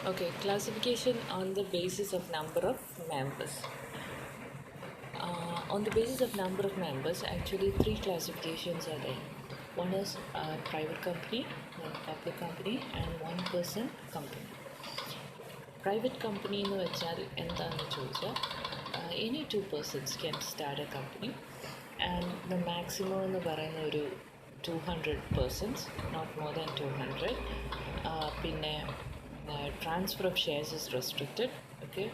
Okay, classification on the basis of number of members. On the basis of number of members, actually three classifications are there. One is private company, one public company, and one person company. Private company എന്ന് വെച്ചാൽ എന്താണെന്ന് ചോദിച്ചാൽ any two persons can start a company and the maximum എന്ന് പറയുന്ന ഒരു 200 persons, not more than 200. പിന്നെ transfer of shares is restricted. Okay,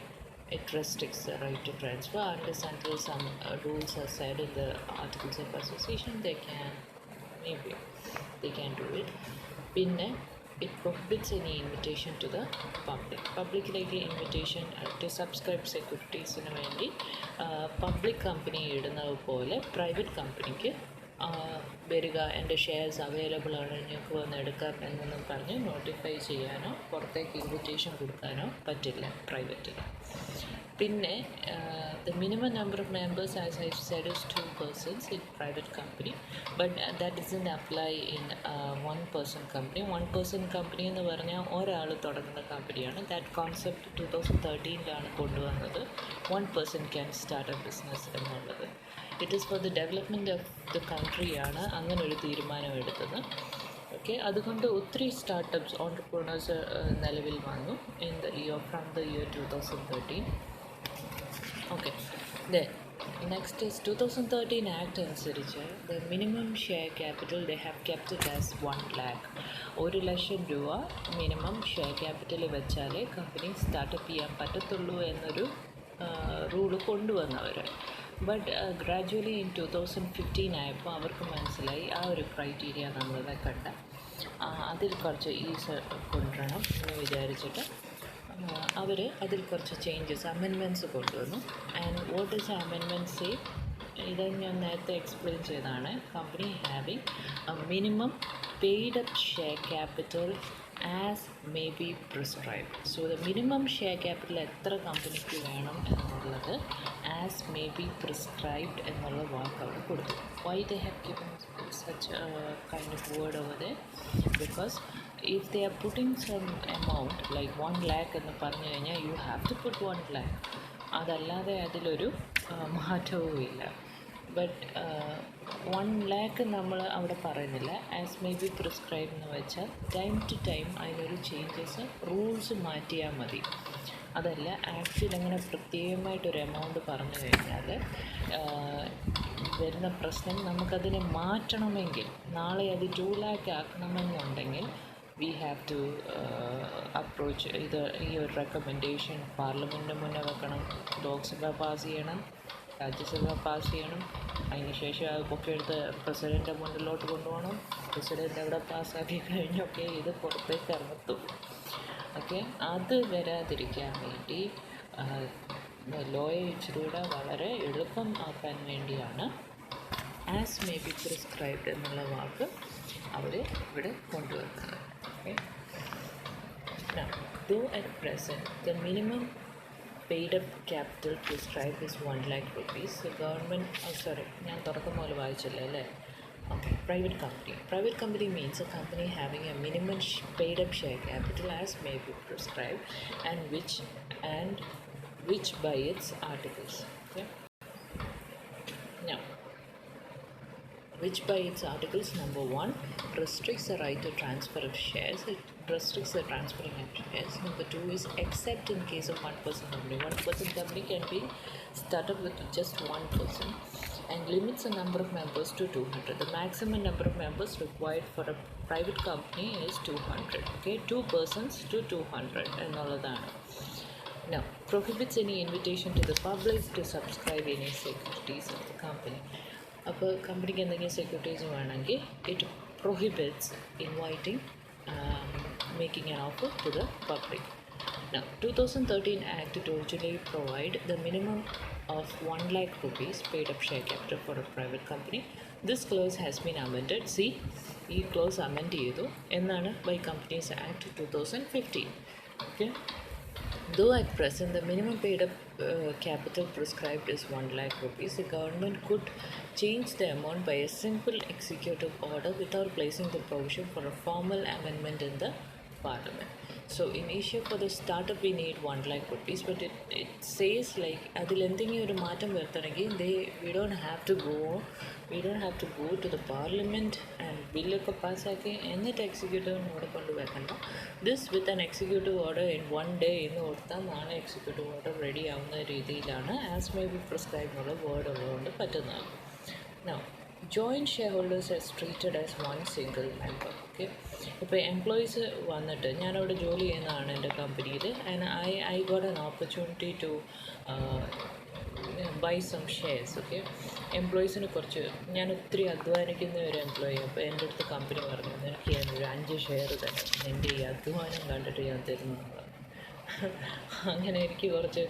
it restricts the right to transfer unless until some rules are said in the articles of association. They can do it. പിന്നെ it prohibits any invitation to the public. Public-ലേക്ക് invitation to subscribe securities-ന് വേണ്ടി public company ഇടുന്നത് പോലെ private കമ്പനിക്ക് വരിക, എൻ്റെ shares available ആണ്, നിങ്ങൾക്ക് വന്ന് എടുക്കാം എന്നൊന്നും പറഞ്ഞ് നോട്ടിഫൈ ചെയ്യാനോ പുറത്തേക്ക് ഇൻവിറ്റേഷൻ കൊടുക്കാനോ പറ്റില്ല പ്രൈവറ്റിൽ. പിന്നെ the minimum number of members, as I said, is 2 persons in private company, but that doesn't apply in one person company. One person company എന്ന് പറഞ്ഞാൽ ഒരാൾ തുടങ്ങുന്ന കമ്പനിയാണ്. ദാറ്റ് കോൺസെപ്റ്റ് 2013 കൊണ്ടുവന്നത്. One person can start a business എന്നുള്ളത്. It is for the development of the കൺട്രിയാണ് അങ്ങനെ ഒരു തീരുമാനം എടുത്തത്. ഓക്കെ, അതുകൊണ്ട് ഒത്തിരി സ്റ്റാർട്ടപ്സ് ഓൺടർപ്രണേഴ്സ് നിലവിൽ വന്നു in the year from the year 2013. Okay, then next is 2013 act അനുസരിച്ച് the minimum share capital they have kept it as 1 lakh. 1 ലക്ഷം രൂപ മിനിമം ഷെയർ ക്യാപിറ്റൽ വെച്ചാലേ കമ്പനി സ്റ്റാർട്ടപ്പ് ചെയ്യാൻ പറ്റത്തുള്ളൂ എന്നൊരു റൂള് കൊണ്ടുവന്നവർ. ബട്ട് ഗ്രാജുവലി ഇൻ 2015 ആയപ്പോൾ അവർക്ക് മനസ്സിലായി ആ ഒരു ക്രൈറ്റീരിയ നമ്മൾ വെക്കണ്ട, അതിൽ കുറച്ച് ഈസ് കൊണ്ടുവരണം എന്ന് വിചാരിച്ചിട്ട് അവർ അതിൽ കുറച്ച് ചേഞ്ചസ് അമെൻമെൻറ്റ്സ് കൊണ്ടുവന്നു. And what is amendments say, ഇത് ഞാൻ നേരത്തെ എക്സ്പ്ലെയിൻ ചെയ്തതാണ്. Company having A minimum paid up share capital as may be prescribed. So the minimum share capital എത്ര കമ്പനിക്ക് വേണം എന്നുള്ളത് ആസ് മേ ബി പ്രിസ്ക്രൈബ്ഡ് എന്നുള്ള വാക്ക് അവർ കൊടുത്തു. Why they have given such a kind of word over there? Because if they are putting some amount like 1 lakh എന്ന് പറഞ്ഞു കഴിഞ്ഞാൽ you have to put 1 lakh. അതല്ലാതെ അതിലൊരു മാറ്റവും ഇല്ല. ബട്ട് 1 lakh നമ്മൾ അവിടെ പറയുന്നില്ല. ആസ് മേ ബി പ്രിസ്ക്രൈബ് എന്ന് വെച്ചാൽ ടൈം ടു ടൈം അതിനൊരു ചേഞ്ചസ് റൂൾസ് മാറ്റിയാൽ മതി. അതല്ല ആക്ച്വലി അങ്ങനെ പ്രത്യേകമായിട്ടൊരു എമൗണ്ട് പറഞ്ഞു കഴിഞ്ഞാൽ വരുന്ന പ്രശ്നം, നമുക്കതിനെ മാറ്റണമെങ്കിൽ നാളെ അത് 2 lakh ആക്കണമെന്നുണ്ടെങ്കിൽ വി ഹാവ് ടു അപ്രോച്ച് ഈ ഒരു റെക്കമെൻഡേഷൻ പാർലമെൻറ്റിന് മുന്നേ വെക്കണം, ലോക്സഭ പാസ് ചെയ്യണം, രാജ്യസഭ പാസ് ചെയ്യണം, അതിനുശേഷം അത് പൊക്കിയെടുത്ത് പ്രസിഡൻ്റെ മുന്നിലോട്ട് കൊണ്ടുപോകണം. പ്രസിഡൻ്റ് അവിടെ പാസ്സാക്കി കഴിഞ്ഞൊക്കെ ഇത് പുറത്തേക്ക് ഇറങ്ങത്തും. ഓക്കെ, അത് വരാതിരിക്കാൻ വേണ്ടി ലോയെ ഇച്ചിരൂടെ വളരെ എളുപ്പം ആക്കാൻ വേണ്ടിയാണ് ആസ് മേ ബി പ്രിസ്ക്രൈബ്ഡ് എന്നുള്ള വാക്ക് അവർ ഇവിടെ കൊണ്ടുവന്നത്. Okay, though at present the minimum paid up capital prescribe is 1 lakh rupees. Government ഞാൻ തുടക്കം പോലെ വായിച്ചില്ല അല്ലേ? Okay, private company. Private company means a company having a minimum paid up share capital as may be prescribed and which by its articles. Okay. Now, which by its articles, number 1, restricts the right to transfer of shares. It restricts the transferring of shares. Number 2 is except in case of 1 person company. 1 person company can be started with just 1 person and limits the number of members to 200. The maximum number of members required for a private company is 200. Okay, 2 persons to 200 എന്നുള്ളതാണ്. Now, prohibits any invitation to the public to subscribe any securities of the company. അപ്പോൾ കമ്പനിക്ക് എന്തെങ്കിലും securities വേണമെങ്കിൽ it prohibits inviting making an offer to the public. Now, 2013 Act to originally provide the minimum of 1 lakh rupees paid up share capital for a private company. This clause has been amended. See, ഈ clause amend ചെയ്തു എന്നാണ് by Companies Act 2015. Okay. Though at present the minimum paid up capital prescribed is 1 lakh rupees, the government could change the amount by a simple executive order without placing the provision for a formal amendment in the parliament. So initial for the startup we need 1 lakh rupees, but it says like അതിലെന്തെങ്കിലും ഒരു മാറ്റം വരുത്തണമെങ്കിൽ we don't have to go to the parliament and ബില്ലൊക്കെ പാസ്സാക്കി എന്നിട്ട് എക്സിക്യൂട്ടീവിനോട് കൊണ്ടുവെക്കണ്ട. This with an executive order in 1 day എന്ന് കൊടുത്താൽ നാളെ എക്സിക്യൂട്ടീവ് ഓർഡർ റെഡി ആവുന്ന രീതിയിലാണ് ആസ് മേ ബി പ്രിസ്ക്രൈബ് എന്നുള്ള വേർഡ് ഉള്ളതുകൊണ്ട് പറ്റുന്നതാണ്. Now joint shareholders as treated as one single member. Okay, ഇപ്പോൾ എംപ്ലോയീസ് വന്നിട്ട് ഞാനവിടെ ജോലി ചെയ്യുന്നതാണ് എൻ്റെ കമ്പനിയിൽ, and I got an opportunity to buy some shares. Okay, എംപ്ലോയീസിന് ഞാൻ ഒത്തിരി അധ്വാനിക്കുന്ന ഒരു എംപ്ലോയി. അപ്പോൾ എൻ്റെ അടുത്ത് കമ്പനി പറഞ്ഞു എനിക്ക് ഞാനൊരു 5 ഷെയർ തരാം, എൻ്റെ ഈ അധ്വാനം കണ്ടിട്ട് ഞാൻ തരുന്നതാണ്. അങ്ങനെ എനിക്ക് കുറച്ച്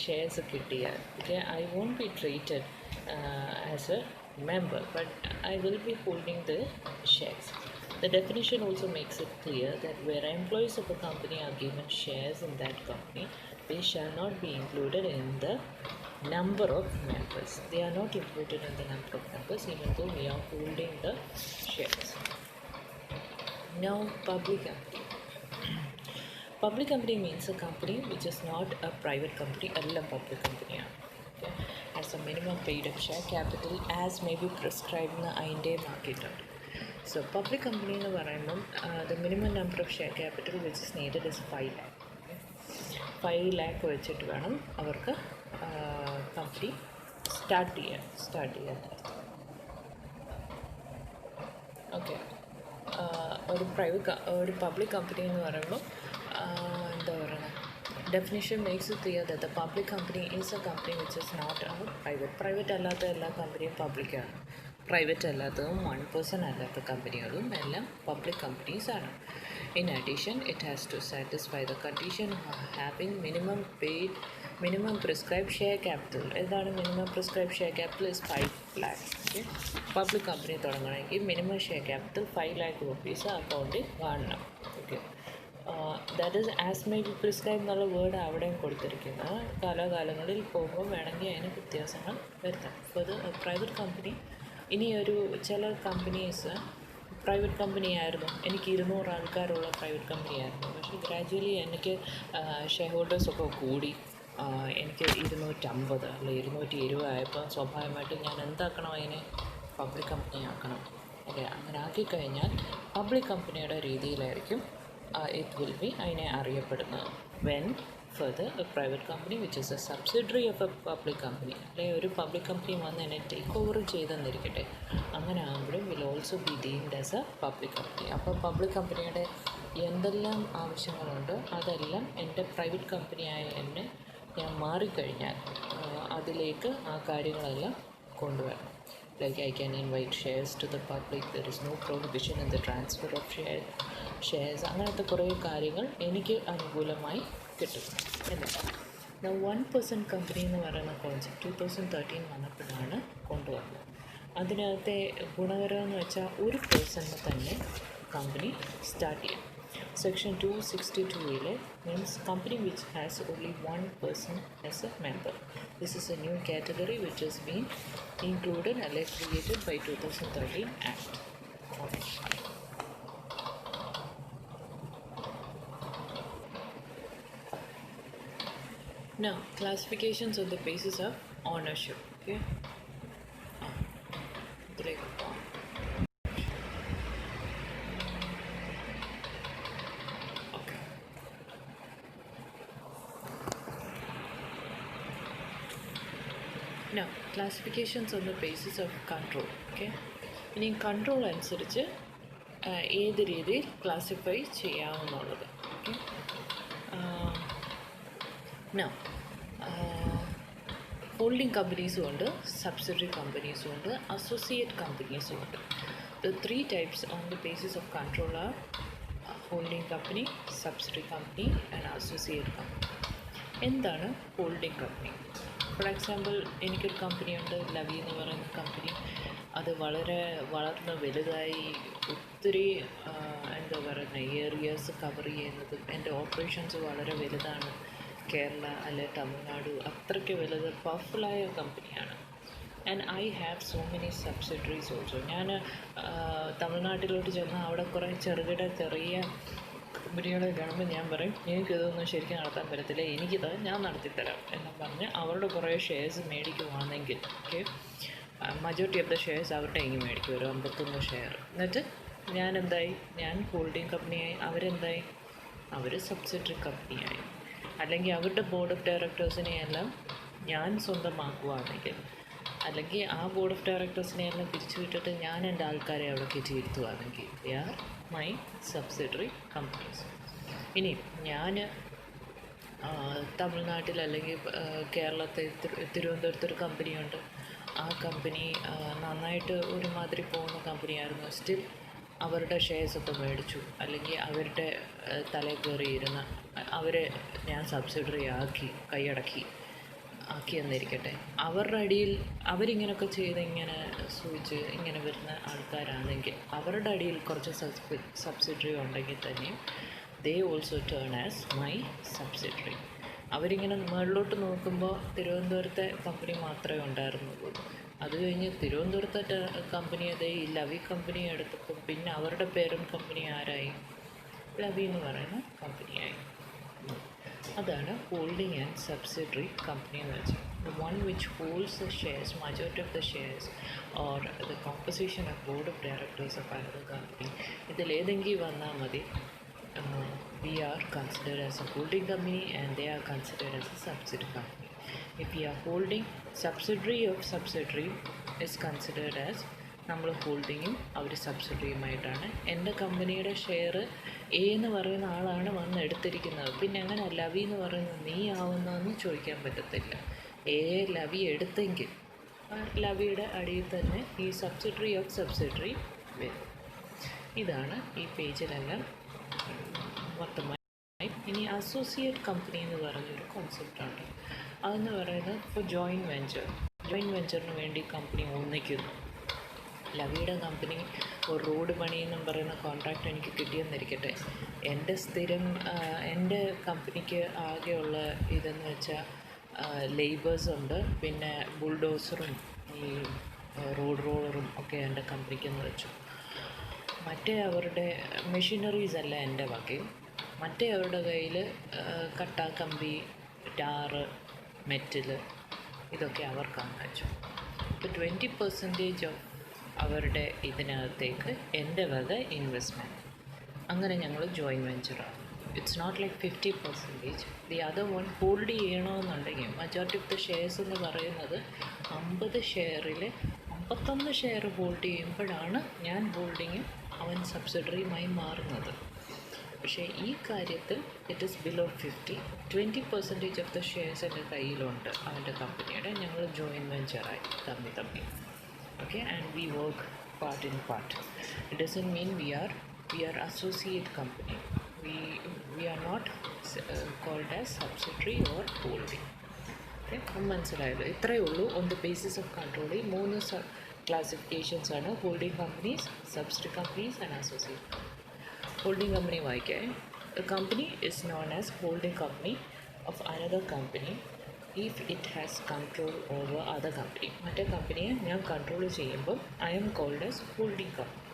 ഷെയർസ് കിട്ടിയാൽ okay, I want be treated as a member, but I will be holding the shares. The definition also makes it clear that where employees of a company are given shares in that company, they shall not be included in the number of members. They are not included in the number of members even though we are holding the shares. Now, public company. Public company means a company which is not a private company, a public company. Okay, has a minimum paid up share capital as may be prescribed in the അതിൻ്റെ മാർക്കിയിട്ടുണ്ട്. So public company എന്ന് പറയുമ്പം the minimum number of share capital which is needed is 5 lakh. 5 lakh വെച്ചിട്ട് വേണം അവർക്ക് company start ചെയ്യാൻ. Okay, ഒരു public company എന്ന് പറയുമ്പോൾ എന്താ പറയുന്നത്, definition makes it clear that the public company is a company which is not a private അല്ലാത്ത എല്ലാ കമ്പനിയും പബ്ലിക്കാണ്. പ്രൈവറ്റ് അല്ലാത്തതും 1% അല്ലാത്ത കമ്പനികളും എല്ലാം പബ്ലിക് കമ്പനീസ് ആണ്. In addition, it has to satisfy the condition of having minimum prescribed share capital. എന്താണ് minimum prescribed share capital is 5 lakh. Okay, public company തുടങ്ങണമെങ്കിൽ minimum share capital 5 lakh rupees അക്കൗണ്ടിൽ കാണണം. Okay, that is as may be prescribe എന്നുള്ള word അവിടെയും കൊടുത്തിരിക്കുന്നത്. കാലാകാലങ്ങളിൽ പോകുമ്പോൾ വേണമെങ്കിൽ അതിന് വ്യത്യാസങ്ങൾ വരുത്താം. ഫോർ ദ പ്രൈവറ്റ് കമ്പനി, ഇനി ചില കമ്പനീസ് പ്രൈവറ്റ് കമ്പനി ആയിരുന്നു, എനിക്ക് 200 ആൾക്കാരുള്ള പ്രൈവറ്റ് കമ്പനി ആയിരുന്നു. പക്ഷേ ഗ്രാജുവലി എനിക്ക് ഷെയർ ഹോൾഡേഴ്സൊക്കെ കൂടി എനിക്ക് 250 അല്ലെങ്കിൽ 220 ആയപ്പോൾ സ്വാഭാവികമായിട്ടും ഞാൻ എന്താക്കണം, അതിനെ പബ്ലിക് കമ്പനി ആക്കണം. ഓക്കെ, അങ്ങനെ ആക്കിക്കഴിഞ്ഞാൽ പബ്ലിക് കമ്പനിയുടെ രീതിയിലായിരിക്കും it will be അതിനെ അറിയപ്പെടുന്നത്. When further a private company which is a subsidiary of a public company, അല്ലെങ്കിൽ ഒരു പബ്ലിക് കമ്പനി വന്ന് എന്നെ ടേക്ക് ഓവർ ചെയ്തെന്നിരിക്കട്ടെ, അങ്ങനെ ആകുമ്പോഴും will also be deemed as a public company. അപ്പോൾ പബ്ലിക് കമ്പനിയുടെ എന്തെല്ലാം ആവശ്യങ്ങളുണ്ട് അതെല്ലാം എൻ്റെ പ്രൈവറ്റ് കമ്പനിയായ എന്നെ ഞാൻ മാറിക്കഴിഞ്ഞാൽ അതിലേക്ക് ആ കാര്യങ്ങളെല്ലാം കൊണ്ടുവരണം. Like I can invite shares to the public, there is no prohibition in the transfer of shares. അങ്ങനത്തെ കുറേ കാര്യങ്ങൾ എനിക്ക് അനുകൂലമായി കിട്ടും. Now 1% കമ്പനി എന്ന് പറയുന്ന കോൺസെപ്റ്റ് 2013 വന്നപ്പോഴാണ് കൊണ്ടുവന്നത്. അതിനകത്തെ ഗുണകരമെന്ന് വെച്ചാൽ ഒരു പേഴ്സണിന് തന്നെ കമ്പനി സ്റ്റാർട്ട് ചെയ്യാം. Section 262 means company which has only one person as a member. This is a new category which has been included and created by 2013 Act. Okay. Now, classifications on the basis of ownership. Okay. Now, classifications on the basis of control. Okay. ഇനി control അനുസരിച്ച് ഏത് രീതിയിൽ classify ചെയ്യാവുന്നുള്ളത്. Okay, now holding companies ഉണ്ട്, subsidiary companies ഉണ്ട്, associate companies ഉണ്ട്. The 3 types on the basis of control are holding company, subsidiary company and associate company. എന്താണ് holding company? For example എനിക്കൊരു കമ്പനിയുണ്ട്, ലവി എന്ന് പറയുന്ന കമ്പനി. അത് വളരെ വളർന്ന് വലുതായി ഒത്തിരി എന്താ പറയുന്നത് ഏരിയാസ് കവർ ചെയ്യുന്നതും എൻ്റെ ഓപ്പറേഷൻസ് വളരെ വലുതാണ്. കേരള അല്ലെ തമിഴ്നാട് അത്രയ്ക്ക് വലുത് പവർഫുള്ളായ കമ്പനിയാണ്. And I have so many subsidiaries also. ഞാൻ തമിഴ്നാട്ടിലോട്ട് ചെന്നാൽ അവിടെ കുറേ ചെറുകിട ചെറിയ കമ്പനികളെ കാണുമ്പോൾ ഞാൻ പറയും എനിക്കിതൊന്നും ശരിക്കും നടത്താൻ പറ്റത്തില്ല, എനിക്കിത് ഞാൻ നടത്തിത്തരാം എന്ന് പറഞ്ഞ് അവരുടെ കുറേ ഷെയർസ് മേടിക്കുവാണെങ്കിൽ okay, majority of the shares അവരുടെ എങ്കിൽ മേടിക്കും, ഒരു 51 ഷെയർ. എന്നിട്ട് ഞാൻ ഹോൾഡിംഗ് കമ്പനിയായി, അവരെന്തായി, അവർ സബ്സിഡറി കമ്പനിയായി. അല്ലെങ്കിൽ അവരുടെ ബോർഡ് ഓഫ് ഡയറക്ടേഴ്സിനെ എല്ലാം ഞാൻ സ്വന്തമാക്കുവാണെങ്കിൽ, അല്ലെങ്കിൽ ആ ബോർഡ് ഓഫ് ഡയറക്ടേഴ്സിനെ എല്ലാം പിരിച്ചു വിട്ടിട്ട് ഞാൻ എൻ്റെ ആൾക്കാരെ അവിടെ കയറ്റിയിരുത്തുവാണെങ്കിൽ, they are my subsidiary companies. ഇനി ഞാൻ തമിഴ്നാട്ടിൽ അല്ലെങ്കിൽ കേരളത്തിൽ തിരുവനന്തപുരത്തൊരു കമ്പനിയുണ്ട്, ആ കമ്പനി നന്നായിട്ട് ഒരുമാതിരി പോകുന്ന കമ്പനിയായിരുന്നു, സ്റ്റിൽ അവരുടെ ഷെയർസൊക്കെ മേടിച്ചു, അല്ലെങ്കിൽ അവരുടെ തലയിൽ കയറിയിരുന്ന അവരെ ഞാൻ സബ്സിഡറി കൈയടക്കി എന്നിരിക്കട്ടെ. അവരുടെ അടിയിൽ അവരിങ്ങനെയൊക്കെ ചെയ്ത് ഇങ്ങനെ സൂചിച്ച് ഇങ്ങനെ വരുന്ന ആൾക്കാരാണെങ്കിൽ അവരുടെ അടിയിൽ കുറച്ച് സബ്സിഡറി ഉണ്ടെങ്കിൽ തന്നെയും they also turn as my subsidiary. അവരിങ്ങനെ മുകളിലോട്ട് നോക്കുമ്പോൾ തിരുവനന്തപുരത്തെ കമ്പനി മാത്രമേ ഉണ്ടായിരുന്നുള്ളൂ. അത് കഴിഞ്ഞ് തിരുവനന്തപുരത്തെ കമ്പനി അതേ ഈ ലവി കമ്പനി എടുത്തപ്പോൾ പിന്നെ അവരുടെ പേരൻറ് കമ്പനി ആരായി? ലവി എന്ന് പറയുന്ന കമ്പനിയായി. അതാണ് ഹോൾഡിംഗ് ആൻഡ് സബ്സിഡറി കമ്പനി എന്ന് വെച്ചാൽ. The one which holds the shares, majority of the shares, or the composition of board of directors of another company. ഇതിലേതെങ്കിലും വന്നാൽ മതി, we are considered as a holding company and they are considered as a subsidiary company. If we are holding, subsidiary of subsidiary is considered as നമ്മൾ ഹോൾഡിങ്ങും അവർ സബ്സിഡിയുമായിട്ടാണ്. എൻ്റെ കമ്പനിയുടെ share A എന്ന് പറയുന്ന ആളാണ് വന്ന് എടുത്തിരിക്കുന്നത്, പിന്നെ അങ്ങനെ ലവി എന്ന് പറയുന്നത് നീ ആവുന്നതെന്ന് ചോദിക്കാൻ പറ്റത്തില്ല. ലവി എടുത്തെങ്കിൽ ലവിയുടെ അടിയിൽ തന്നെ ഈ സബ്സിഡറി ഓഫ് സബ്സിഡറി വരും. ഇതാണ് ഈ പേജിലെല്ലാം മൊത്തമായി. ഇനി അസോസിയേറ്റ് കമ്പനി എന്ന് പറഞ്ഞൊരു കോൺസെപ്റ്റാണ്. അതെന്ന് പറയുന്നത് ഇപ്പോൾ ജോയിൻറ്റ് വെഞ്ചറിന് വേണ്ടി കമ്പനി ഒന്നിക്കുന്നു. ലവിയുടെ കമ്പനി ഒരു റോഡ് പണി എന്നും പറയുന്ന കോൺട്രാക്റ്റ് എനിക്ക് കിട്ടിയെന്നിരിക്കട്ടെ. എൻ്റെ കമ്പനിക്ക് ആകെയുള്ള ഇതെന്ന് വെച്ചാൽ ലേബേഴ്സുണ്ട്, പിന്നെ ബുൾഡോസറും ഈ റോഡ് റോളറും ഒക്കെ എൻ്റെ കമ്പനിക്കെന്ന് വെച്ചു. മറ്റേ അവരുടെ മെഷീനറീസ് അല്ല എൻ്റെ വകയും. മറ്റേ അവരുടെ കയ്യിൽ കട്ട, കമ്പി, ടാറ്, മെറ്റൽ ഇതൊക്കെ അവർക്കാന്ന് വെച്ചു. ഇപ്പോൾ 20% ഓഫ് അവരുടെ ഇതിനകത്തേക്ക് എൻ്റെ വക ഇൻവെസ്റ്റ്മെൻറ്റ്. അങ്ങനെ ഞങ്ങൾ ജോയിൻറ്റ് വെഞ്ചറാണ്. It's not like 50%. The other one hold ചെയ്യണമെന്നുണ്ടെങ്കിൽ മജോറിറ്റി ഓഫ് ദ ഷെയർസ് എന്ന് പറയുന്നത് 50 ഷെയറിൽ 51 ഷെയർ ഹോൾഡ് ചെയ്യുമ്പോഴാണ് ഞാൻ ഹോൾഡിങ്ങും അവൻ സബ്സിഡറിയുമായി മാറുന്നത്. പക്ഷേ ഈ കാര്യത്തിൽ it is below 50. 20% of the shares എൻ്റെ കയ്യിലുണ്ട് അവൻ്റെ കമ്പനിയുടെ. ഞങ്ങൾ ജോയിൻറ്റ് വെഞ്ചറായി തമ്മി. Okay, and we work part in part. It doesn't mean we are associate company. We are not called as subsidiary or holding. Okay, മനസ്സിലായല്ലോ? ഇത്രയേ ഉള്ളൂ. On the basis of control, 3 classifications ആണ്: holding companies, subsidiary companies and associate companies. Holding company വായിക്കാം. A company is known as holding company of another company if it has control over other company. മറ്റേ കമ്പനിയെ ഞാൻ control ചെയ്യുമ്പോൾ I am called as holding company.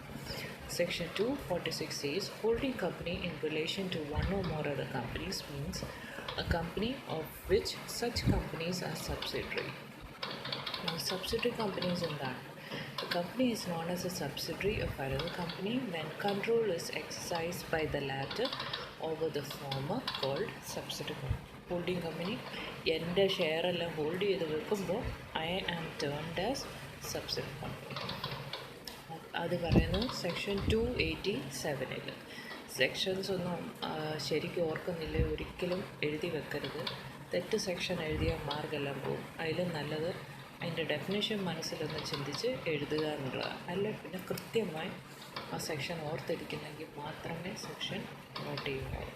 Section 246 says holding company in relation to one or more other companies means a company of which such companies are subsidiary. Now subsidiary companies എന്താണ്? The company is known as a subsidiary of another company when control is exercised by the latter over the former called subsidiary company. Holding company എൻ്റെ ഷെയറെല്ലാം hold ചെയ്ത് വെക്കുമ്പോൾ I am termed as subsidiary company. അത് പറയുന്നത് section 287. Sections ഒന്നും ശരിക്കും ഓർക്കുന്നില്ല, ഒരിക്കലും എഴുതി വെക്കരുത്. തെറ്റ് സെക്ഷൻ എഴുതിയാൽ മാർക്കെല്ലാം പോകും. അതിലും നല്ലത് അതിൻ്റെ ഡെഫിനേഷൻ മനസ്സിലൊന്ന് ചിന്തിച്ച് എഴുതുക എന്നുള്ളതാണ്. അല്ല പിന്നെ കൃത്യമായി ആ സെക്ഷൻ ഓർത്തിരിക്കുന്നെങ്കിൽ മാത്രമേ സെക്ഷൻ നോട്ട് ചെയ്യുകയുള്ളൂ.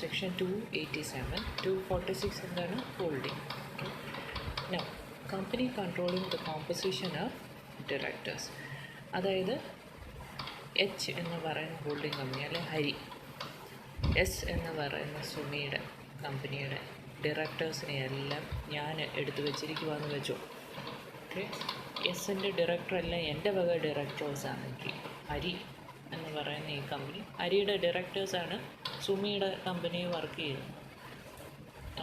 Section 287. 246 എന്താണ്? Holding. Now, company controlling the composition of directors. അതായത് എച്ച് എന്ന് പറയുന്ന ഹോൾഡിംഗ് കമ്പനി അല്ലെ ഹരി, എസ് എന്ന് പറയുന്ന സുമിയുടെ കമ്പനിയുടെ ഡയറക്ടേഴ്സിനെ എല്ലാം ഞാൻ എടുത്തു വെച്ചിരിക്കുവാന്ന് വെച്ചോ. ഓക്കെ, എസിൻ്റെ ഡയറക്ടറെല്ലാം എൻ്റെ വക ഡയറക്ടേഴ്സാണെങ്കിൽ ഹരി എന്ന് പറയുന്ന ഈ കമ്പനി, ഹരിയുടെ ഡയറക്ടേഴ്സാണ് സുമിയുടെ കമ്പനി വർക്ക് ചെയ്യുന്നു.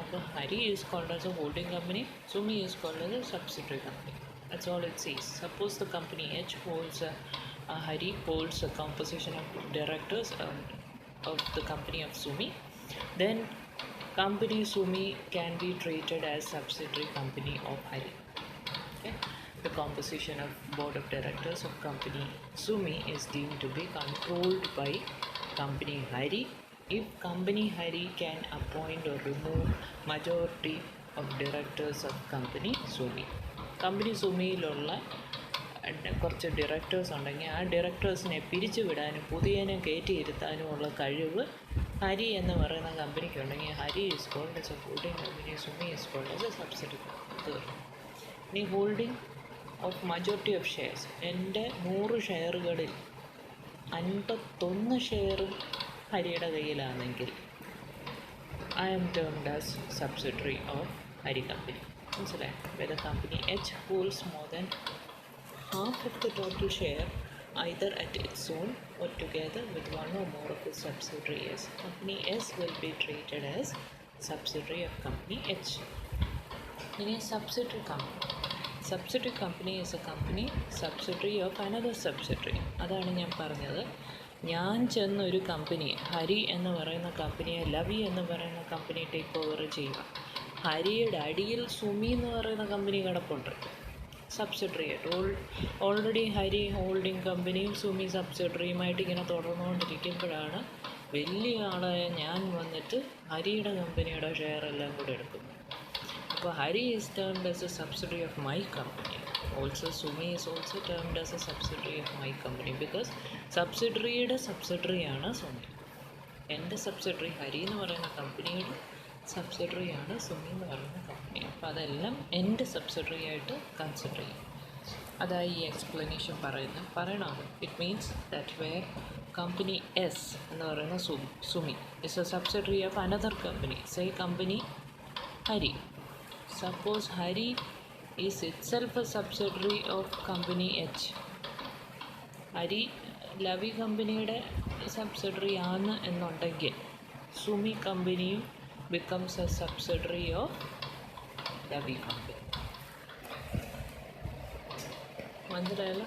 അപ്പോൾ Hari is called as a holding company, Sumi is called as a subsidiary company. That's all it says. Suppose the company H holds Hari holds a composition of directors of the company of Sumi, then company Sumi can be treated as subsidiary company of Hari. Okay? The composition of board of directors of company Sumi is deemed to be controlled by company Hari if company Hari can appoint or remove majority of directors of company Sumi. Company സുമിയിലുള്ള കുറച്ച് directors ഉണ്ടെങ്കിൽ ആ ഡയറക്ടേഴ്സിനെ പിരിച്ചു വിടാനും പുതിയതിനെ കയറ്റിയിരുത്താനുമുള്ള കഴിവ് ഹരി എന്ന് പറയുന്ന കമ്പനിക്കുണ്ടെങ്കിൽ Hari is called as a holding company, Sumi is called as a subsidiary company. ഇനി holding of majority of shares, എൻ്റെ 100 ഷെയറുകളിൽ 51 ഷെയറും ഹരിയുടെ കയ്യിലാണെങ്കിൽ I am termed as subsidiary of Hari company. മനസ്സിലായി? where the company H holds more than half of the total share either at its own or together with one or more of its subsidiaries, company S will be treated as subsidiary of company H. In a subsidiary company is a company subsidiary of another subsidiary. അതാണ് ഞാൻ പറഞ്ഞത്. ഞാൻ ചെന്നൊരു company, Hari എന്ന് പറയുന്ന കമ്പനിയെ ലവി എന്ന് പറയുന്ന company take over ചെയ്യുക. ഹരിയുടെ അടിയിൽ സുമി എന്ന് പറയുന്ന കമ്പനി കിടപ്പുണ്ട്, സബ്സിഡറി ആയിട്ട്. ഓൾറെഡി ഹരി ഹോൾഡിംഗ് കമ്പനിയും സുമി സബ്സിഡറിയുമായിട്ട് ഇങ്ങനെ തുടർന്നുകൊണ്ടിരിക്കുമ്പോഴാണ് വലിയ ആളായ ഞാൻ വന്നിട്ട് ഹരിയുടെ കമ്പനിയുടെ ഷെയർ എല്ലാം കൂടെ എടുക്കുന്നു. അപ്പോൾ Hari is termed as a subsidiary of my company. Also Sumi is also termed as a subsidiary of my company because സബ്സിഡറിയുടെ സബ്സിഡറിയാണ് സുമി. എൻ്റെ സബ്സിഡറി ഹരി എന്ന് പറയുന്ന കമ്പനിയുടെ സബ്സിഡറിയാണ് സുമി എന്ന് പറയുന്ന കമ്പനി. അപ്പോൾ അതെല്ലാം എൻ്റെ സബ്സിഡറി ആയിട്ട് കൺസിഡർ ചെയ്യും. അതായി ഈ എക്സ്പ്ലനേഷൻ പറയണം. It means that where company S എന്ന് പറയുന്ന Sumi is a subsidiary of another company, say company Hari. Suppose Hari is itself a subsidiary of company H. Hari ലവി കമ്പനിയുടെ സബ്സിഡറി ആണ് എന്നുണ്ടെങ്കിൽ സുമി കമ്പനിയും becomes a subsidiary of Lavi company. മനസ്സിലായല്ലോ?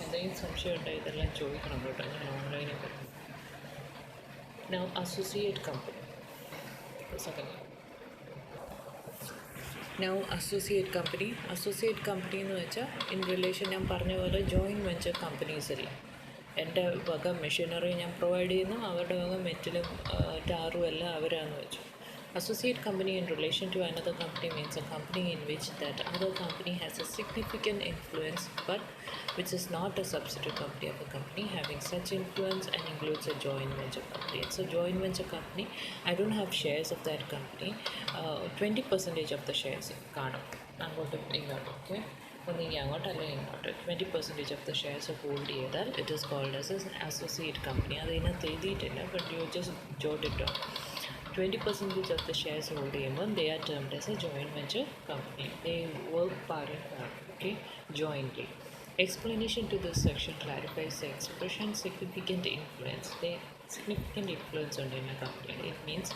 എന്തെങ്കിലും സംശയം ഉണ്ടോ? ഇതെല്ലാം ചോദിക്കണം കേട്ടോ, ഞാൻ ഓൺലൈനിൽ പറഞ്ഞു. Now associate company. Now associate company എന്ന് വെച്ചാൽ ഇൻ റിലേഷൻ ഞാൻ പറഞ്ഞ പോലെ ജോയിൻറ്റ് വെഞ്ചർ കമ്പനീസിൽ എൻ്റെ വക മെഷീനറി ഞാൻ പ്രൊവൈഡ് ചെയ്യുന്നു, അവരുടെ വക മെറ്റലും ടാറും എല്ലാം അവരാന്ന് വെച്ചു. Associate company in relation to another company means a company in which that other company has a significant influence but which is not a subsidiary company of a company having such influence and includes a joint venture company. It's a joint venture company. I don't have shares of that company. 20% of the shares കാണും അങ്ങോട്ടും ഇങ്ങോട്ടും. Okay, ഒന്നെങ്കിൽ അങ്ങോട്ട് അല്ലെങ്കിൽ ഇങ്ങോട്ട് 20% of the shares hold ചെയ്താൽ it is called as a associate company. അത് ഇതിനകത്ത് എഴുതിയിട്ടില്ല, but you just jot it down. 20% of the shares hold ചെയ്യുമ്പോൾ they are termed as a joint venture company. They work part and part, okay, jointly. Explanation to this section clarifies the expression significant influence. Significant influence on a company. It means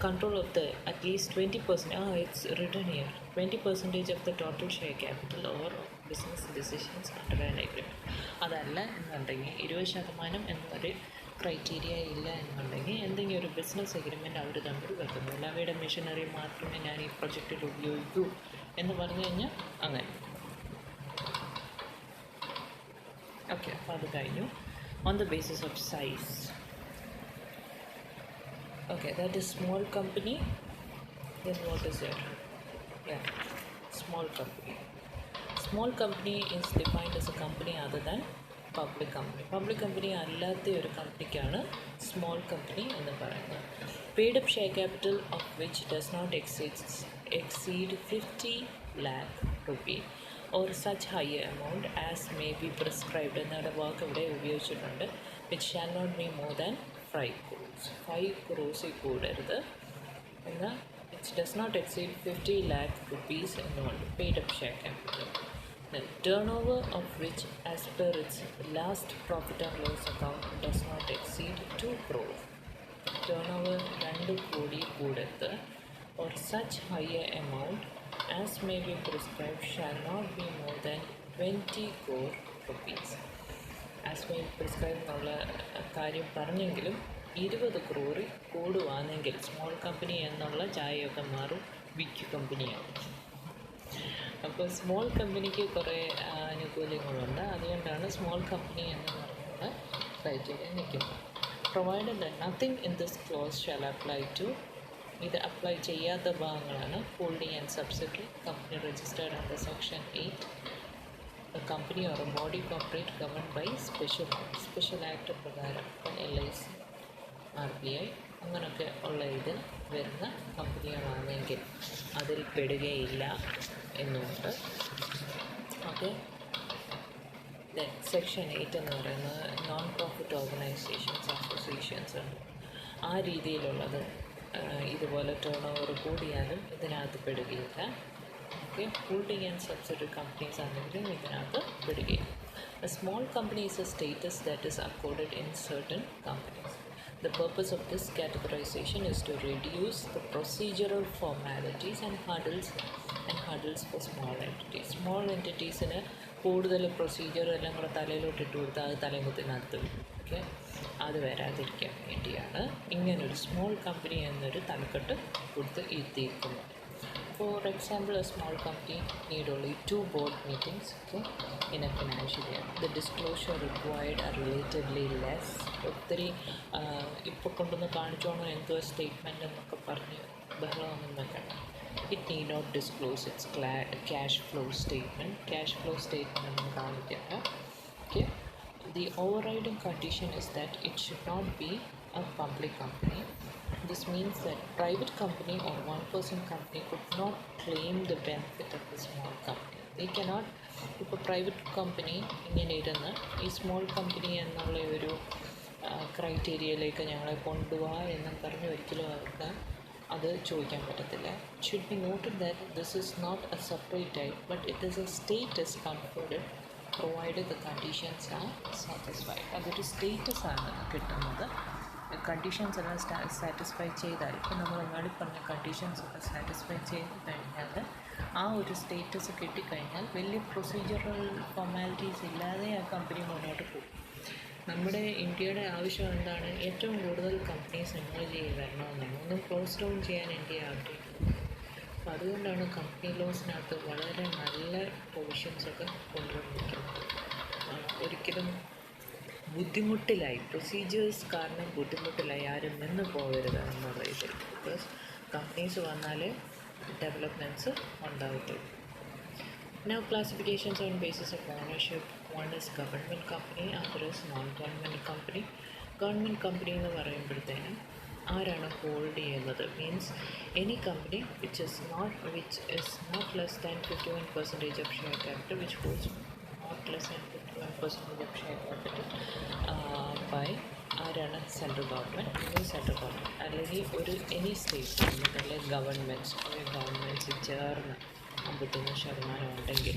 control of the at least 20%. It's written here. 20% of the total share capital or business decisions under an agreement. അതല്ല എന്നുണ്ടെങ്കിൽ 20% എന്നൊരു criteria ഇല്ല എന്നുണ്ടെങ്കിൽ എന്തെങ്കിലും ഒരു business agreement അവർ തമ്മിൽ വെക്കുന്നു. ലവയുടെ machinery മാത്രമേ ഞാൻ ഈ പ്രൊജക്റ്റിൽ ഉപയോഗിക്കൂ എന്ന് പറഞ്ഞു കഴിഞ്ഞാൽ അങ്ങനെ. ഓക്കെ, അപ്പോൾ അത് കഴിഞ്ഞു. On the basis of size. Okay, that is small company. Then what is it? Yeah, small company. Small company is defined as a company other than public company. Public company അല്ലാത്ത ഒരു കമ്പനിക്കാണ് small company എന്ന് പറയുന്നത്. Paid up share capital of which does not exceed 50 lakh rupee or such higher amount as may be prescribed എന്നൊരു വാക്ക് ഇവിടെ ഉപയോഗിച്ചിട്ടുണ്ട്. which shall not be more than 5 crores. 5 crores കൂടരുത് എന്നാൽ which does not exceed 50 lakh rupees എന്നുണ്ട് paid up share capital. The turnover of which as per its last profit and loss account does not exceed 2 crores. turnover 2 കോടി കൂടരുത് or such higher amount as may be prescribed shall not be more than 20 crore rupees. As may be prescribed എന്നുള്ള കാര്യം പറഞ്ഞെങ്കിലും 20 crore കൂടുവാണെങ്കിൽ small company എന്നുള്ള ചായയൊക്കെ മാറും big കമ്പനിയാവും. അപ്പോൾ small കമ്പനിക്ക് കുറേ ആനുകൂല്യങ്ങളുണ്ട്. അതുകൊണ്ടാണ് സ്മോൾ കമ്പനി എന്ന് പറയുന്ന ക്രൈറ്റീരിയ നിൽക്കുന്നത്. Provided that nothing in this clause shall apply to, ഇത് അപ്ലൈ ചെയ്യാത്ത ഭാഗങ്ങളാണ് holding and subsidiary company registered under section 8, a company or a body corporate governed by special act പ്രകാരം LIC, RBI അങ്ങനെയൊക്കെ ഉള്ള ഇതിൽ വരുന്ന കമ്പനികളാണെങ്കിൽ അതിൽ പെടുകയില്ല എന്നുണ്ട്. ഓക്കെ. ദെൻ സെക്ഷൻ 8 എന്ന് പറയുന്നത് നോൺ പ്രോഫിറ്റ് ഓർഗനൈസേഷൻസ്, അസോസിയേഷൻസ് ഉണ്ട്. ആ രീതിയിലുള്ളത് ഇതുപോലെ ടേൺ ഓവർ കൂടിയാലും ഇതിനകത്ത് പെടുകയില്ല. Okay. Holding and subsidiary companies ആണെങ്കിലും ഇതിനകത്ത് പെടുകയില്ല. A small company is a status that is accorded in certain companies. The purpose of this categorization is to reduce the procedural formalities and hurdles for small entities. Small entities-ന് കൂടുതൽ procedure എല്ലാം കൂടെ തലയിലോട്ടിട്ട് കൊടുത്താൽ അത് തലമുത്തിനകത്ത് വരും. Okay. അത് വരാതിരിക്കാൻ വേണ്ടിയാണ് ഇങ്ങനൊരു സ്മോൾ കമ്പനി എന്നൊരു തലക്കെട്ട് കൊടുത്ത് ഇരുത്തിയിരിക്കുന്നത്. For example, a small company need only 2 board meetings, okay, in a financial year. The disclosure required are relatively less. ഒത്തിരി ഇപ്പോൾ കൊണ്ടുവന്ന് കാണിച്ചോണോ എന്തോ സ്റ്റേറ്റ്മെൻ്റ് എന്നൊക്കെ പറഞ്ഞ് ബഹളമൊന്നും വെക്കണം. It need not disclose its cash flow statement. Cash flow statement ഒന്നും കാണിക്കണ്ട. Okay. The overriding condition is that it should not be a public company. This means that private company or one-person company could not claim the benefit of the small company. They cannot. ഇപ്പോൾ private company ഇങ്ങനെ ഇരുന്ന് ഈ small company എന്നുള്ള ഒരു ക്രൈറ്റീരിയയിലേക്ക് ഞങ്ങളെ കൊണ്ടുപോവാ എന്നും പറഞ്ഞ് ഒരിക്കലും അവർക്ക് അത് ചോദിക്കാൻ പറ്റത്തില്ല. It should be noted that this is not a separate type, but it is a status conferred provided the conditions are satisfied. അതൊരു സ്റ്റേറ്റസ് ആണ് കിട്ടുന്നത്. കണ്ടീഷൻസ് എല്ലാം സാറ്റിസ്ഫൈ ചെയ്താൽ, ഇപ്പോൾ നമ്മൾ അങ്ങാടി പറഞ്ഞ കണ്ടീഷൻസ് ഒക്കെ സാറ്റിസ്ഫൈ ചെയ്ത് കഴിഞ്ഞാൽ ആ ഒരു സ്റ്റേറ്റസ് കിട്ടിക്കഴിഞ്ഞാൽ വലിയ പ്രൊസീജിയറൽ ഫോർമാലിറ്റീസ് ഇല്ലാതെ ആ കമ്പനി മുന്നോട്ട് പോകും. നമ്മുടെ ഇന്ത്യയുടെ ആവശ്യം എന്താണ്? ഏറ്റവും കൂടുതൽ കമ്പനീസ് എമേർജ് വരണമെന്നാണ്. ഒന്നും ക്ലോസ് ഡൗൺ ചെയ്യാൻ ഇന്ത്യ ആഗ്രഹിക്കുന്നു. അപ്പോൾ അതുകൊണ്ടാണ് കമ്പനി ലോസിനകത്ത് വളരെ നല്ല പ്രൊവിഷൻസൊക്കെ കൊണ്ടുവന്നിരിക്കുന്നത്. ഒരിക്കലും ബുദ്ധിമുട്ടിലായി, പ്രൊസീജിയേഴ്സ് കാരണം ബുദ്ധിമുട്ടിലായി ആരും നിന്ന് പോകരുത് എന്നുള്ള ഇതിൽ. ബിക്കോസ് കമ്പനീസ് വന്നാലേ developments ഉണ്ടാകത്തുള്ളൂ. Now classifications on basis of ownership. One is government company, other is non-government company. Government company എന്ന് പറയുമ്പോഴത്തേനും ആരാണ് ഹോൾഡ് ചെയ്യുന്നത്? Means any company which is not less than 51% of share capital, which holds not less than 51% of share capital by ആരാണ്? Central government അല്ലെങ്കിൽ ഒരു any state government അല്ലെങ്കിൽ governments ചേർന്ന് 51% ഉണ്ടെങ്കിൽ,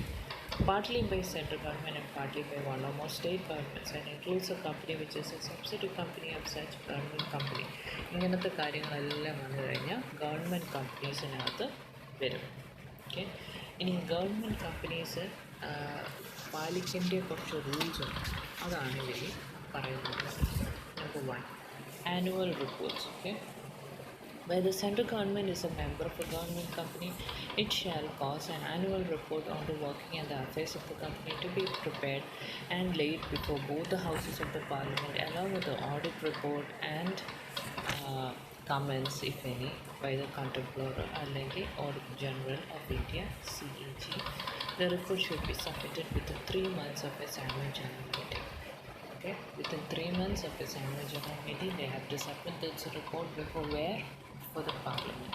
partly by central government and partly by one or more state governments, and includes a company which is a subsidiary company of such government company. ഇങ്ങനത്തെ കാര്യങ്ങളെല്ലാം വന്നു കഴിഞ്ഞാൽ government കമ്പനീസിനകത്ത് വരും. ഓക്കെ. ഇനി government companies പാലിക്കേണ്ട കുറച്ച് റൂൾസ് ഉണ്ട്. അതാണ് ഇതിൽ പറയുന്നത്. Number 1, annual reports. Okay. Where the central government is a member of a government company, it shall cause an annual report on the working and the affairs of the company to be prepared and laid before both the houses of the parliament, along with the audit report and comments, if any, by the Comptroller അല്ലെങ്കിൽ Auditor General of India (CAG). The report should be submitted within 3 months of its annual general meeting. Okay, within 3 months of its annual general meeting, they have to submit this report before where? For the parliament.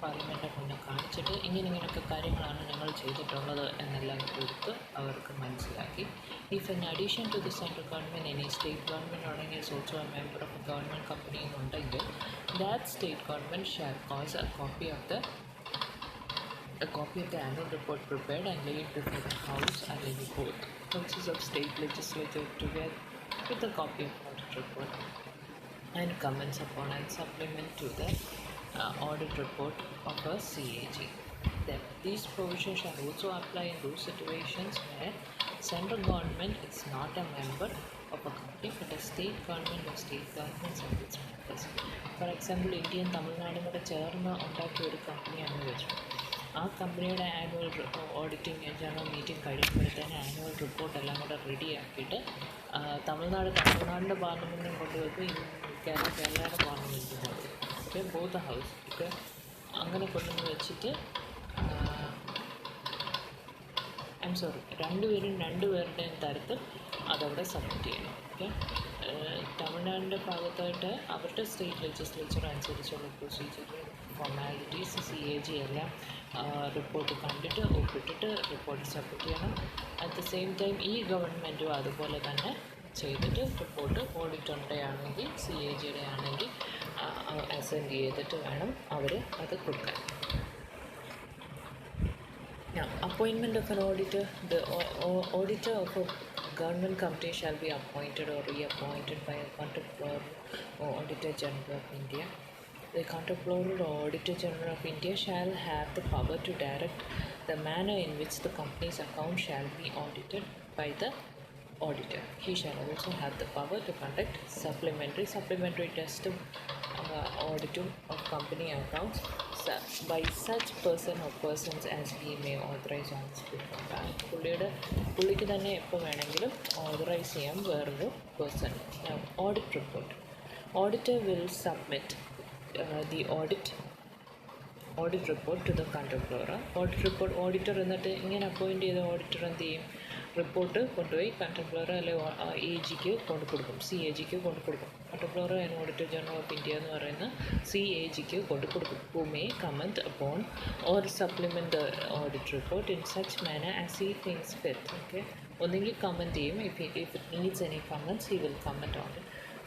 പാർലമെൻറ്റിനെ മുന്നേ കാണിച്ചിട്ട് ഇങ്ങനെയൊക്കെ കാര്യങ്ങളാണ് ഞങ്ങൾ ചെയ്തിട്ടുള്ളത് എന്നെല്ലാം കൊടുത്ത് അവർക്ക് മനസ്സിലാക്കി. If in addition to the central government any state government ആണെങ്കിൽ is also a member of a government company എന്നുണ്ടെങ്കിൽ, that state government shall cause a copy of the annual report prepared and laid before the House അല്ലെങ്കിൽ both houses of state legislature together with a copy of audit report and comments upon and supplement to the audit report of a CAG. Then these provisions shall also apply in those situations where central government is not a member of a company but a state government or state governments and its members. For example, Indian തമിഴ്നാടും കൂടെ ചേർന്ന് ഉണ്ടാക്കിയ ഒരു കമ്പനിയാണെന്ന് വെച്ചു. ആ കമ്പനിയുടെ annual auditing general meeting കഴിയുമ്പോഴത്തേന് annual റിപ്പോർട്ടെല്ലാം കൂടെ റെഡിയാക്കിയിട്ട് തമിഴ്നാടിൻ്റെ പാർലമെൻറ്റിനും കൊണ്ടുവയ്ക്കും, കേരളയുടെ പാർലമെൻറ്റിനും കൊണ്ടുവയ്ക്കും. Okay, both house. ഓക്കെ, അങ്ങനെ കൊണ്ടുവന്ന് വെച്ചിട്ട് രണ്ടുപേരുടെയും തരത്തിൽ അതവിടെ സബ്മിറ്റ് ചെയ്യണം. ഓക്കെ, തമിഴ്നാടിൻ്റെ ഭാഗത്തായിട്ട് അവരുടെ സ്റ്റേറ്റ് ലെജിസ്ലേച്ചർ അനുസരിച്ചുള്ള പ്രൊസീജിയർ ഫോർമാലിറ്റീസ് CAG എല്ലാം റിപ്പോർട്ട് കണ്ടിട്ട് ഒപ്പിട്ടിട്ട് റിപ്പോർട്ട് സബ്മിറ്റ് ചെയ്യണം. അറ്റ് ദ സെയിം ടൈം ഈ ഗവൺമെൻറ്റും അതുപോലെ തന്നെ ചെയ്തിട്ട് റിപ്പോർട്ട് ഓഡിറ്ററിൻ്റെ ആണെങ്കിൽ CAGയുടെ ആണെങ്കിൽ അസെൻഡ് ചെയ്തിട്ട് വേണം അവർ അത് കൊടുക്കാൻ. Now, appointment of an auditor. The auditor of a government company shall be appointed or reappointed by a comptroller or Auditor General of India. The comptroller or Auditor General of India shall have the power to direct the manner in which the company's account shall be audited by the auditor. He shall also have the power to conduct supplementary test auditing of company accounts by such person or persons as he may authorize on his behalf. പുള്ളിക്ക് തന്നെ എപ്പോൾ വേണമെങ്കിലും authorise ചെയ്യാം വേറൊരു person. Audit report. Auditor will submit the audit report to the comptroller. Audit report auditor എന്നിട്ട് ഇങ്ങനെ appoint ചെയ്ത auditor എന്ത് ചെയ്യും? റിപ്പോർട്ട് കൊണ്ടുപോയി കൺട്രോളർ അല്ലെങ്കിൽ AGക്ക് കൊണ്ടു കൊടുക്കും, CAGക്ക് കൊണ്ടു കൊടുക്കും. Controller and auditor general of India എന്ന് പറയുന്ന CAGക്ക് കൊണ്ടു കൊടുക്കും. who may comment upon or supplement the audit report in such manner as he thinks fit. Okay, ഒന്നെങ്കിൽ കമൻറ്റ് ചെയ്യും. if it needs any comments he will comment on it.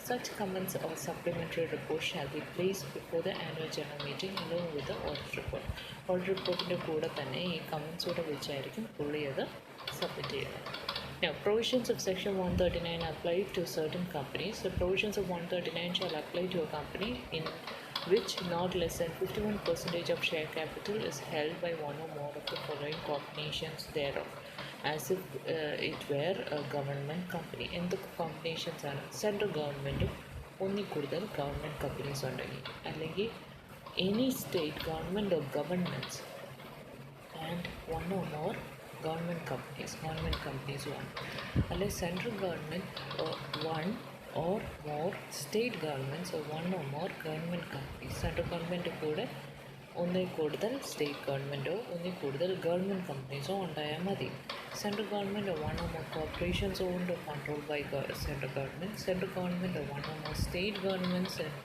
Such comments or supplementary reports shall be placed before the annual general meeting along with the audit report. Audit reportൻ്റെ കൂടെ തന്നെ ഈ comments കൂടെ വെച്ചായിരിക്കും പുള്ളി അത് submit ചെയ്യുന്നത്. Now, provisions of section 139 apply to certain companies. The provisions of 139 shall apply to a company in which not less than 51% of share capital is held by one or more of the following combinations thereof, as if it were a government company. എന്തൊക്കെ combinations ആണ്? Central ഗവൺമെൻറ്റും ഒന്നിൽ കൂടുതൽ government companies ഉണ്ടെങ്കിൽ, അല്ലെങ്കിൽ any state government of governments and one or more government companies ആണ്. അല്ലെങ്കിൽ central government one or more state governments or one or more government companies. Central government കൂടെ ഒന്നിൽ കൂടുതൽ സ്റ്റേറ്റ് ഗവൺമെൻറ്റോ ഒന്നിൽ കൂടുതൽ ഗവൺമെൻറ് കമ്പനീസോ ഉണ്ടായാൽ മതി. Central government one or more corporations owned or controlled by central government one or more state governments and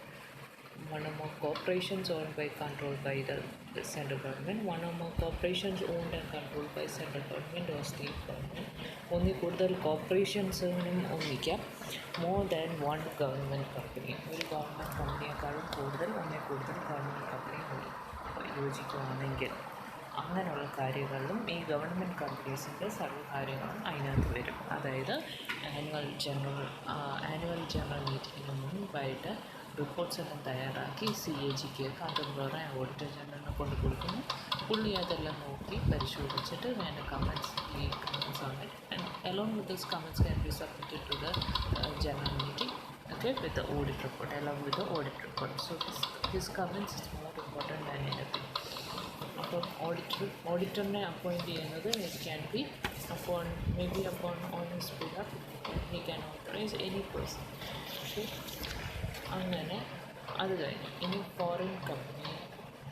one or more corporations owned by controlled by the central government, one or more corporations owned and controlled by central government or state government. ഒന്നിൽ കൂടുതൽ കോർപ്പറേഷൻസിനും ഒന്നിക്കാം. More than one government company, ഒരു government കമ്പനിയെക്കാളും ഒന്നിൽ കൂടുതൽ government company യോജിക്കുകയാണെങ്കിൽ അങ്ങനെയുള്ള കാര്യങ്ങളിലും ഈ ഗവൺമെൻറ് കമ്പനീസിൻ്റെ സർവ്വ കാര്യങ്ങളും അതിനകത്ത് വരും. അതായത് ആനുവൽ ജനറൽ മീറ്റിങ്ങിന് മുൻപായിട്ട് റിപ്പോർട്ട്സ് എല്ലാം തയ്യാറാക്കി CAGക്ക് കൺട്രോളറെ ഓഡിറ്റർ ജനറലിനെ കൊണ്ട് കൊടുക്കുന്നു. പുള്ളി അതെല്ലാം നോക്കി പരിശോധിച്ചിട്ട് വേണ്ട comments on it and along with this comments can be submitted to the general meeting. Okay, with the audit report, along with the audit report. So his comments is more important than anything. അപ്പോൾ ഓഡിറ്ററിനെ appoint ചെയ്യുന്നത് it can be upon on his behalf. He can authorize any person. Okay, അങ്ങനെ അത് കഴിഞ്ഞ് ഇനി foreign company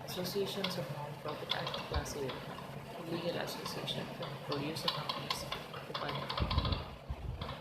associations of non profit act class വരുന്നത് legal association producer companies